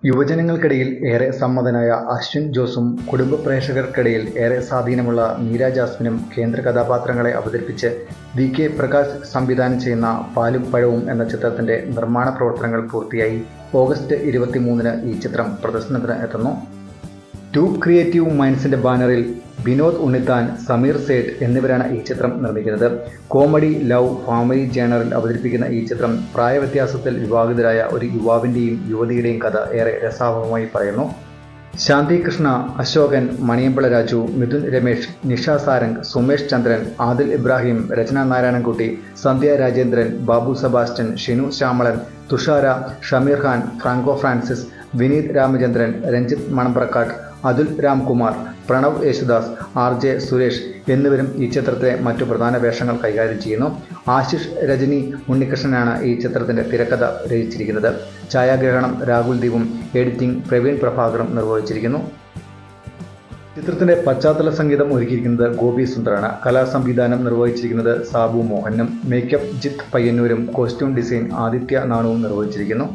യുവജനങ്ങൾക്കിടയിൽ ഏറെ സമ്മതനായ അശ്വിൻ ജോസും കുടുംബ പ്രേക്ഷകർക്കിടയിൽ ഏറെ സ്വാധീനമുള്ള മീര ജാസ്മിനും കേന്ദ്ര കഥാപാത്രങ്ങളെ അവതരിപ്പിച്ച് വി.കെ. പ്രകാശ് സംവിധാനം ചെയ്യുന്ന പാലും പഴവും എന്ന ചിത്രത്തിന്റെ നിർമ്മാണ പ്രവർത്തനങ്ങൾ പൂർത്തിയായി. ഓഗസ്റ്റ് 23-ന് ഈ ചിത്രം പ്രദർശനത്തിന് എത്തുന്നു. ടു ക്രിയേറ്റീവ് മൈൻഡ്സിന്റെ ബാനറിൽ വിനോദ് ഉണ്ണിത്താൻ, സമീർ സേഠ് എന്നിവരാണ് ഈ ചിത്രം നിർമ്മിക്കുന്നത്. കോമഡി, ലവ്, ഫാമിലി ജേണറിൽ അവതരിപ്പിക്കുന്ന ഈ ചിത്രം പ്രായവ്യത്യാസത്തിൽ വിവാഹിതരായ ഒരു യുവാവിൻ്റെയും യുവതിയുടെയും കഥ ഏറെ രസാവഹമായി പറയുന്നു. ശാന്തി കൃഷ്ണ, അശോകൻ, മണിയമ്പിള്ള രാജു, മിഥുൻ രമേശ്, നിഷ സാരംഗ്, സുമേഷ് ചന്ദ്രൻ, ആദിൽ ഇബ്രാഹിം, രചന നാരായണൻകുട്ടി, സന്ധ്യ രാജേന്ദ്രൻ, ബാബു സെബാസ്റ്റ്യൻ, ഷിനു ശ്യാമളൻ, തുഷാര, ഷമീർ ഖാൻ, ഫ്രാങ്കോ ഫ്രാൻസിസ്, വിനീത് രാമചന്ദ്രൻ, രഞ്ജിത്ത് മണമ്പ്രക്കാട്ട്, അതുൽ രാംകുമാർ, പ്രണവ് യേശുദാസ്, ആർ.ജെ. സുരേഷ് എന്നിവരും ഈ ചിത്രത്തിലെ മറ്റു പ്രധാന വേഷങ്ങൾ കൈകാര്യം ചെയ്യുന്നു. ആശിഷ് രജനി ഉണ്ണികൃഷ്ണനാണ് ഈ ചിത്രത്തിന്റെ തിരക്കഥ രചിച്ചിരിക്കുന്നത്. ഛായാഗ്രഹണം രാഹുൽ ദീപും എഡിറ്റിംഗ് പ്രവീൺ പ്രഭാകറും നിർവഹിച്ചിരിക്കുന്നു. ചിത്രത്തിന്റെ പശ്ചാത്തല സംഗീതം ഒരുക്കിയിരിക്കുന്നത് ഗോപി സുന്ദറാണ്. കലാസംവിധാനം നിർവഹിച്ചിരിക്കുന്നത് സാബു മോഹനും. മേക്കപ്പ് ജിത്ത് പയ്യന്നൂരും. കോസ്റ്റ്യൂം ഡിസൈൻ ആദിത്യ നാണുവും നിർവഹിച്ചിരിക്കുന്നു.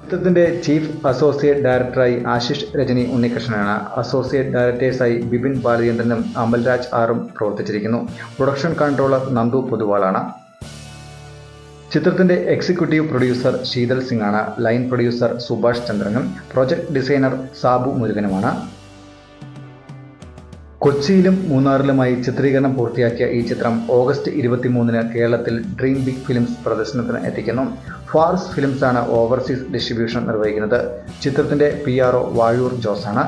ചിത്രത്തിന്റെ ചീഫ് അസോസിയേറ്റ് ഡയറക്ടറായി ആശിഷ് രജനി ഉണ്ണികൃഷ്ണനാണ്. അസോസിയേറ്റ് ഡയറക്ടേഴ്സായി ബിപിൻ ബാലചന്ദ്രനും അമൽരാജ് ആറും പ്രവർത്തിച്ചിരിക്കുന്നു. പ്രൊഡക്ഷൻ കൺട്രോളർ നന്ദു പൊതുവാളാണ്. ചിത്രത്തിന്റെ എക്സിക്യൂട്ടീവ് പ്രൊഡ്യൂസർ ശീതൽ സിംഗാണ്. ലൈൻ പ്രൊഡ്യൂസർ സുഭാഷ് ചന്ദ്രനും പ്രൊജക്ട് ഡിസൈനർ സാബു മുരുകനുമാണ്. കൊച്ചിയിലും മൂന്നാറിലുമായി ചിത്രീകരണം പൂർത്തിയാക്കിയ ഈ ചിത്രം ഓഗസ്റ്റ് 23-ന് കേരളത്തിൽ ഡ്രീം ബിഗ് ഫിലിംസ് പ്രദർശനത്തിന് എത്തിക്കുന്നു. ഫാർസ് ഫിലിംസാണ് ഓവർസീസ് ഡിസ്ട്രിബ്യൂഷൻ നിർവഹിക്കുന്നത്. ചിത്രത്തിന്റെ PRO വാഴൂർ ജോസാണ്.